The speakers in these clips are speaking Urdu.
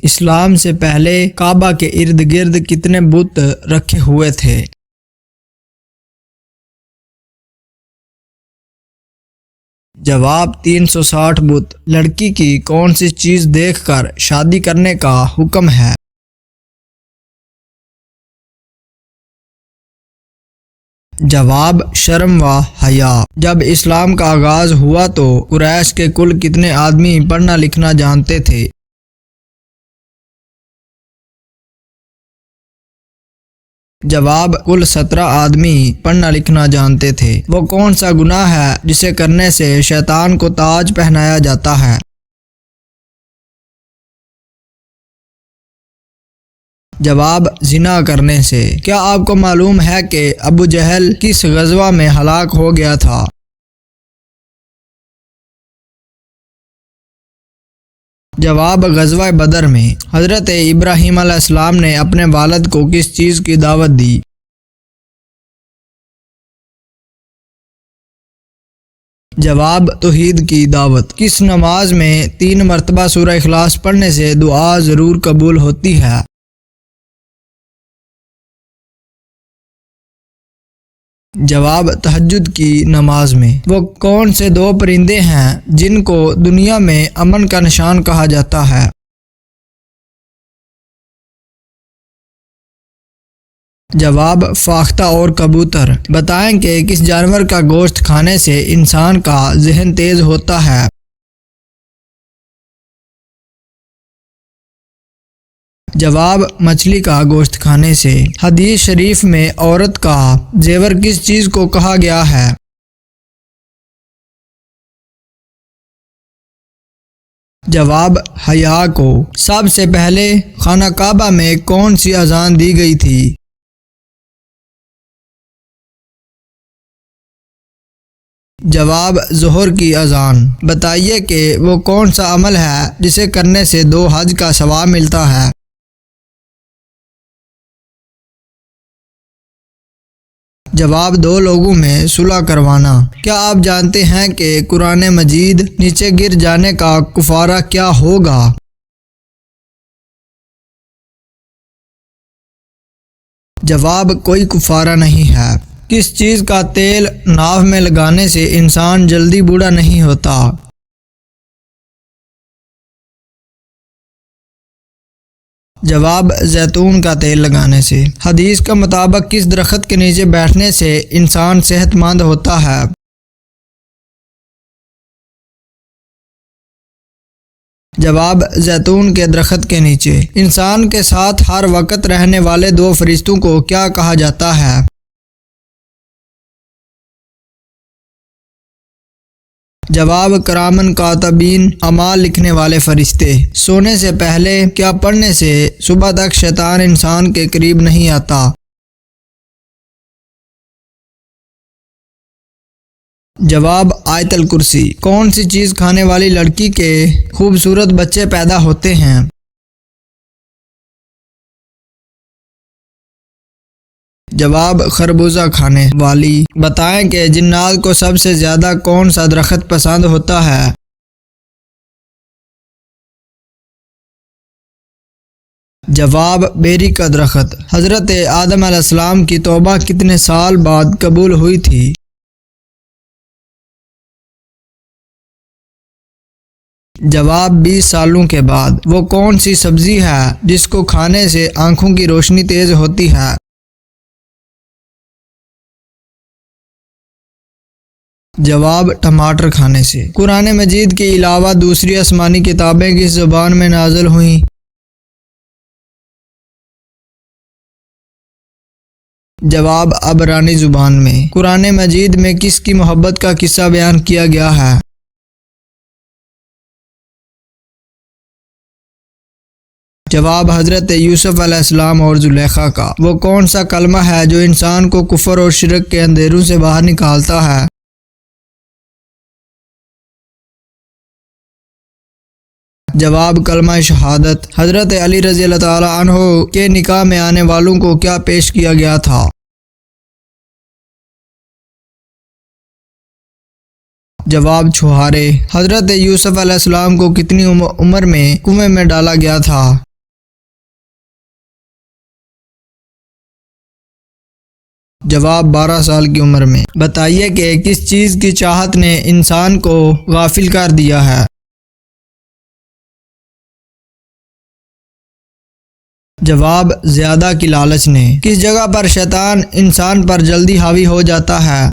اسلام سے پہلے کعبہ کے ارد گرد کتنے بت رکھے ہوئے تھے؟ جواب 360 بت۔ لڑکی کی کون سی چیز دیکھ کر شادی کرنے کا حکم ہے؟ جواب شرم و حیا۔ جب اسلام کا آغاز ہوا تو قریش کے کل کتنے آدمی پڑھنا لکھنا جانتے تھے؟ جواب کل 17 آدمی پڑھنا لکھنا جانتے تھے۔ وہ کون سا گناہ ہے جسے کرنے سے شیطان کو تاج پہنایا جاتا ہے؟ جواب زنا کرنے سے۔ کیا آپ کو معلوم ہے کہ ابو جہل کس غزوہ میں ہلاک ہو گیا تھا؟ جواب غزوہ بدر میں۔ حضرت ابراہیم علیہ السلام نے اپنے والد کو کس چیز کی دعوت دی؟ جواب توحید کی دعوت۔ کس نماز میں 3 مرتبہ سورہ اخلاص پڑھنے سے دعا ضرور قبول ہوتی ہے؟ جواب تہجد کی نماز میں۔ وہ کون سے 2 پرندے ہیں جن کو دنیا میں امن کا نشان کہا جاتا ہے؟ جواب فاختہ اور کبوتر۔ بتائیں کہ کس جانور کا گوشت کھانے سے انسان کا ذہن تیز ہوتا ہے؟ جواب مچھلی کا گوشت کھانے سے۔ حدیث شریف میں عورت کا زیور کس چیز کو کہا گیا ہے؟ جواب حیا کو۔ سب سے پہلے خانہ کعبہ میں کون سی اذان دی گئی تھی؟ جواب ظہر کی اذان۔ بتائیے کہ وہ کون سا عمل ہے جسے کرنے سے 2 حج کا ثواب ملتا ہے؟ جواب 2 لوگوں میں صلح کروانا۔ کیا آپ جانتے ہیں کہ قرآن مجید نیچے گر جانے کا کفارہ کیا ہوگا؟ جواب کوئی کفارہ نہیں ہے۔ کس چیز کا تیل ناف میں لگانے سے انسان جلدی بوڑھا نہیں ہوتا؟ جواب زیتون کا تیل لگانے سے۔ حدیث کے مطابق کس درخت کے نیچے بیٹھنے سے انسان صحت مند ہوتا ہے؟ جواب زیتون کے درخت کے نیچے۔ انسان کے ساتھ ہر وقت رہنے والے 2 فرشتوں کو کیا کہا جاتا ہے؟ جواب کرامن کاتبین، اعمال لکھنے والے فرشتے۔ سونے سے پہلے کیا پڑھنے سے صبح تک شیطان انسان کے قریب نہیں آتا؟ جواب آیت الکرسی۔ کون سی چیز کھانے والی لڑکی کے خوبصورت بچے پیدا ہوتے ہیں؟ جواب خربوزہ کھانے والی۔ بتائیں کہ جنات کو سب سے زیادہ کون سا درخت پسند ہوتا ہے؟ جواب بیری کا درخت۔ حضرت آدم علیہ السلام کی توبہ کتنے سال بعد قبول ہوئی تھی؟ جواب 20 سالوں کے بعد۔ وہ کون سی سبزی ہے جس کو کھانے سے آنکھوں کی روشنی تیز ہوتی ہے؟ جواب ٹماٹر کھانے سے۔ قرآن مجید کے علاوہ دوسری آسمانی کتابیں کس زبان میں نازل ہوئیں؟ جواب عبرانی زبان میں۔ قرآن مجید میں کس کی محبت کا قصہ بیان کیا گیا ہے؟ جواب حضرت یوسف علیہ السلام اور زلیخا کا۔ وہ کون سا کلمہ ہے جو انسان کو کفر اور شرک کے اندھیروں سے باہر نکالتا ہے؟ جواب کلمہ شہادت۔ حضرت علی رضی اللہ تعالی عنہ کے نکاح میں آنے والوں کو کیا پیش کیا گیا تھا؟ جواب چھہارے۔ حضرت یوسف علیہ السلام کو کتنی عمر میں کنویں میں ڈالا گیا تھا؟ جواب 12 سال کی عمر میں۔ بتائیے کہ کس چیز کی چاہت نے انسان کو غافل کر دیا ہے؟ جواب زیادہ کی لالچ نے۔ کس جگہ پر شیطان انسان پر جلدی حاوی ہو جاتا ہے؟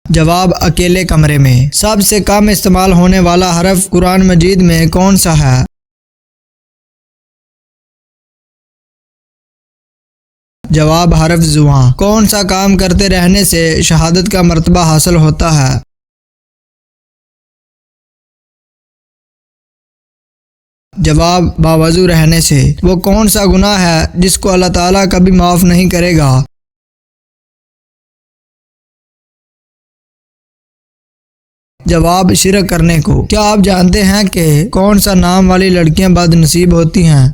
جواب اکیلے کمرے میں۔ سب سے کم استعمال ہونے والا حرف قرآن مجید میں کون سا ہے؟ جواب حرف زواں۔ کون سا کام کرتے رہنے سے شہادت کا مرتبہ حاصل ہوتا ہے؟ جواب باوضو رہنے سے۔ وہ کون سا گناہ ہے جس کو اللہ تعالیٰ کبھی معاف نہیں کرے گا؟ جواب شرک کرنے کو۔ کیا آپ جانتے ہیں کہ کون سا نام والی لڑکیاں بد نصیب ہوتی ہیں؟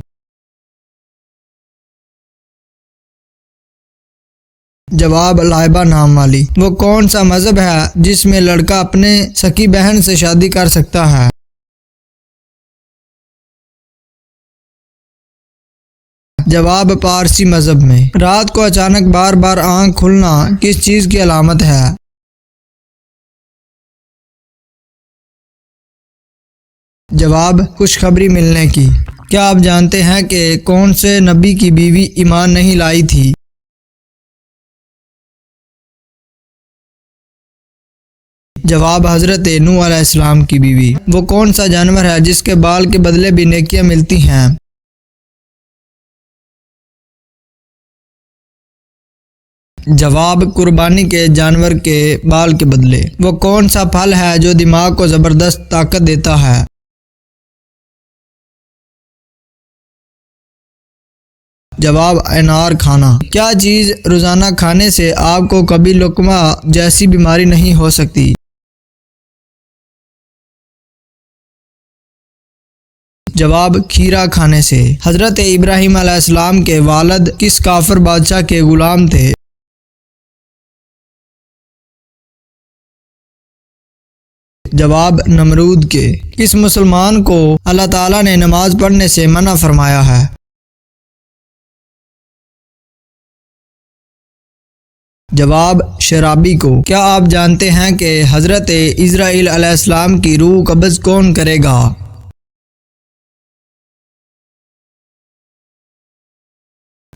جواب لائبہ نام والی۔ وہ کون سا مذہب ہے جس میں لڑکا اپنے سکی بہن سے شادی کر سکتا ہے؟ جواب پارسی مذہب میں۔ رات کو اچانک بار بار آنکھ کھلنا کس چیز کی علامت ہے؟ جواب خوشخبری ملنے کی۔ کیا آپ جانتے ہیں کہ کون سے نبی کی بیوی ایمان نہیں لائی تھی؟ جواب حضرت نوح علیہ السلام کی بیوی۔ وہ کون سا جانور ہے جس کے بال کے بدلے بھی نیکیاں ملتی ہیں؟ جواب قربانی کے جانور کے بال کے بدلے۔ وہ کون سا پھل ہے جو دماغ کو زبردست طاقت دیتا ہے؟ جواب انار کھانا۔ کیا چیز روزانہ کھانے سے آپ کو کبھی لقمہ جیسی بیماری نہیں ہو سکتی؟ جواب کھیرا کھانے سے۔ حضرت ابراہیم علیہ السلام کے والد کس کافر بادشاہ کے غلام تھے؟ جواب نمرود کے۔ کس مسلمان کو اللہ تعالیٰ نے نماز پڑھنے سے منع فرمایا ہے؟ جواب شرابی کو۔ کیا آپ جانتے ہیں کہ حضرت اسرائیل علیہ السلام کی روح قبض کون کرے گا؟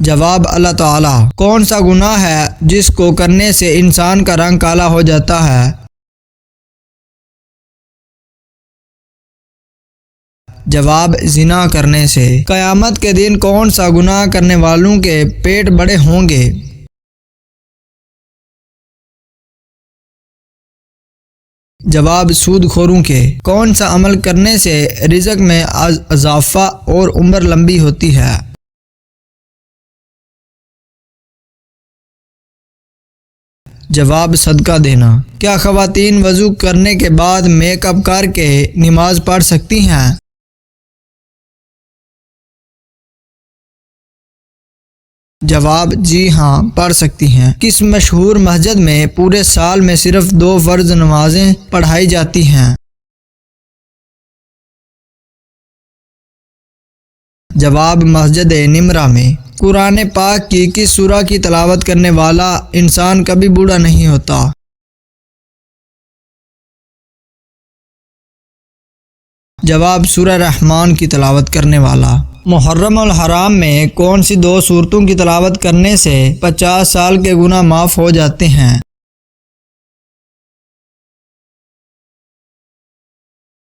جواب اللہ تعالیٰ۔ کون سا گناہ ہے جس کو کرنے سے انسان کا رنگ کالا ہو جاتا ہے؟ جواب زنا کرنے سے۔ قیامت کے دن کون سا گناہ کرنے والوں کے پیٹ بڑے ہوں گے؟ جواب سود خوروں کے۔ کون سا عمل کرنے سے رزق میں اضافہ اور عمر لمبی ہوتی ہے؟ جواب صدقہ دینا۔ کیا خواتین وضو کرنے کے بعد میک اپ کر کے نماز پڑھ سکتی ہیں؟ جواب جی ہاں پڑھ سکتی ہیں۔ کس مشہور مسجد میں پورے سال میں صرف 2 فرض نمازیں پڑھائی جاتی ہیں؟ جواب مسجد نمرہ میں۔ قرآن پاک کی کس سورہ کی تلاوت کرنے والا انسان کبھی بوڑھا نہیں ہوتا؟ جواب سورہ رحمان کی تلاوت کرنے والا۔ محرم الحرام میں کون سی 2 سورتوں کی تلاوت کرنے سے 50 سال کے گناہ معاف ہو جاتے ہیں؟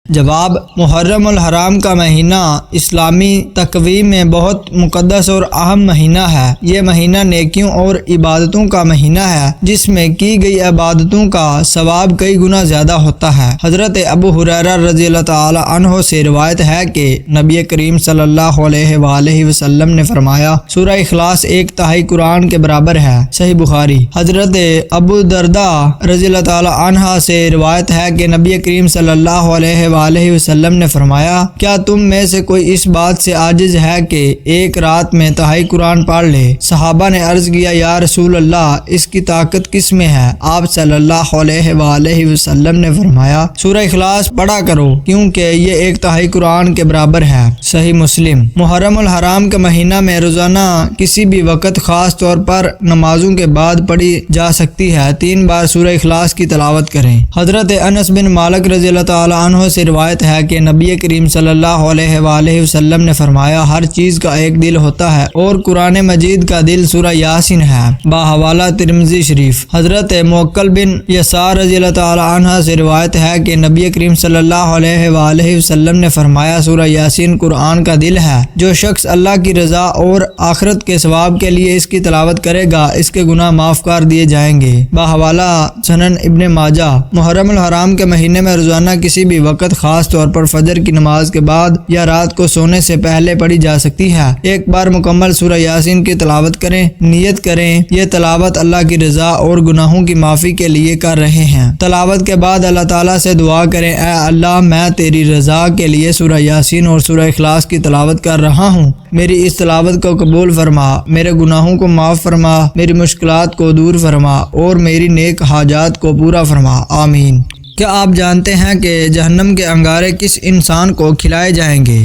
جواب محرم الحرام کا مہینہ اسلامی تقویم میں بہت مقدس اور اہم مہینہ ہے۔ یہ مہینہ نیکیوں اور عبادتوں کا مہینہ ہے جس میں کی گئی عبادتوں کا ثواب کئی گنا زیادہ ہوتا ہے۔ حضرت ابو ہریرہ رضی اللہ تعالی عنہ سے روایت ہے کہ نبی کریم صلی اللہ علیہ وآلہ وسلم نے فرمایا سورہ اخلاص 1/3 قرآن کے برابر ہے۔ صحیح بخاری۔ حضرت ابو درداء رضی اللہ تعالی عنہ سے روایت ہے کہ نبی کریم صلی اللہ علیہ وآلہ وسلم نے فرمایا کیا تم میں سے کوئی اس بات سے عاجز ہے کہ ایک رات میں تہائی قرآن پڑھ لے؟ صحابہ نے عرض کیا یا رسول اللہ اس کی طاقت کس میں ہے؟ آپ صلی اللہ علیہ وآلہ وسلم نے فرمایا سورہ اخلاص پڑھا کرو کیونکہ یہ ایک تہائی قرآن کے برابر ہے۔ صحیح مسلم۔ محرم الحرام کے مہینہ میں روزانہ کسی بھی وقت خاص طور پر نمازوں کے بعد پڑھی جا سکتی ہے 3 بار سورہ اخلاص کی تلاوت کریں۔ حضرت انس بن مالک رضی اللہ تعالی عنہ سے روایت ہے کہ نبی کریم صلی اللہ علیہ وآلہ وسلم نے فرمایا ہر چیز کا ایک دل ہوتا ہے اور قرآن مجید کا دل سورہ یاسین ہے۔ باحوالہ ترمذی شریف۔ حضرت موکل بن یسار رضی اللہ تعالی عنہ سے روایت ہے کہ نبی کریم صلی اللہ علیہ وآلہ وسلم نے فرمایا سورہ یاسین قرآن کا دل ہے، جو شخص اللہ کی رضا اور آخرت کے ثواب کے لیے اس کی تلاوت کرے گا اس کے گناہ معاف کر دیے جائیں گے۔ باحوالہ سنن ابن ماجہ۔ محرم الحرام کے مہینے میں روزانہ کسی بھی وقت خاص طور پر فجر کی نماز کے بعد یا رات کو سونے سے پہلے پڑھی جا سکتی ہے۔ ایک بار مکمل سورہ یاسین کی تلاوت کریں، نیت کریں یہ تلاوت اللہ کی رضا اور گناہوں کی معافی کے لیے کر رہے ہیں۔ تلاوت کے بعد اللہ تعالیٰ سے دعا کریں اے اللہ میں تیری رضا کے لیے سورہ یاسین اور سورہ اخلاص کی تلاوت کر رہا ہوں، میری اس تلاوت کو قبول فرما، میرے گناہوں کو معاف فرما، میری مشکلات کو دور فرما اور میری نیک حاجات کو پورا فرما، آمین۔ کیا آپ جانتے ہیں کہ جہنم کے انگارے کس انسان کو کھلائے جائیں گے؟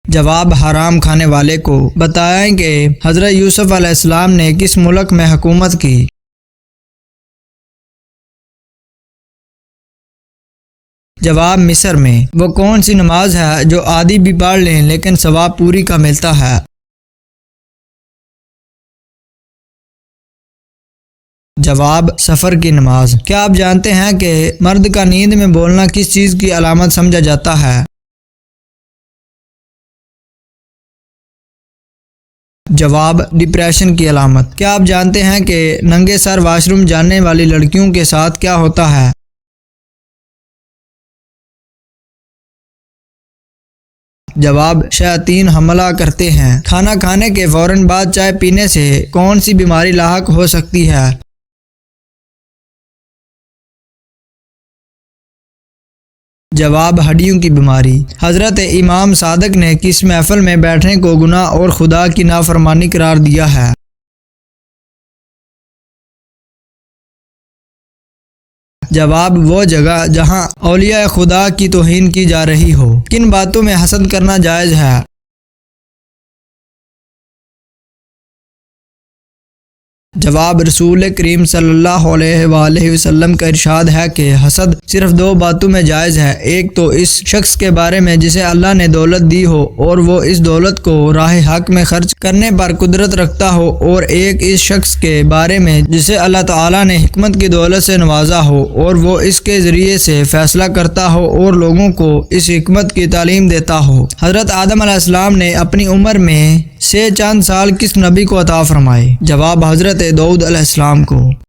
جواب حرام کھانے والے کو۔ بتائیں کہ حضرت یوسف علیہ السلام نے کس ملک میں حکومت کی؟ جواب مصر میں۔ وہ کون سی نماز ہے جو آدھی بھی پڑھ لیں لیکن ثواب پوری کا ملتا ہے؟ جواب سفر کی نماز۔ کیا آپ جانتے ہیں کہ مرد کا نیند میں بولنا کس چیز کی علامت سمجھا جاتا ہے؟ جواب ڈپریشن کی علامت۔ کیا آپ جانتے ہیں کہ ننگے سر واش روم جانے والی لڑکیوں کے ساتھ کیا ہوتا ہے؟ جواب شیاطین حملہ کرتے ہیں۔ کھانا کھانے کے فوراً بعد چائے پینے سے کون سی بیماری لاحق ہو سکتی ہے؟ جواب ہڈیوں کی بیماری۔ حضرت امام صادق نے کس محفل میں بیٹھنے کو گناہ اور خدا کی نافرمانی قرار دیا ہے؟ جواب وہ جگہ جہاں اولیاء خدا کی توہین کی جا رہی ہو۔ کن باتوں میں حسد کرنا جائز ہے؟ جواب رسول کریم صلی اللہ علیہ وآلہ وسلم کا ارشاد ہے کہ حسد صرف 2 باتوں میں جائز ہے، ایک تو اس شخص کے بارے میں جسے اللہ نے دولت دی ہو اور وہ اس دولت کو راہ حق میں خرچ کرنے پر قدرت رکھتا ہو، اور ایک اس شخص کے بارے میں جسے اللہ تعالیٰ نے حکمت کی دولت سے نوازا ہو اور وہ اس کے ذریعے سے فیصلہ کرتا ہو اور لوگوں کو اس حکمت کی تعلیم دیتا ہو۔ حضرت آدم علیہ السلام نے اپنی عمر میں سے چند سال کس نبی کو عطا فرمائے؟ جواب حضرت داؤد علیہ السلام کو۔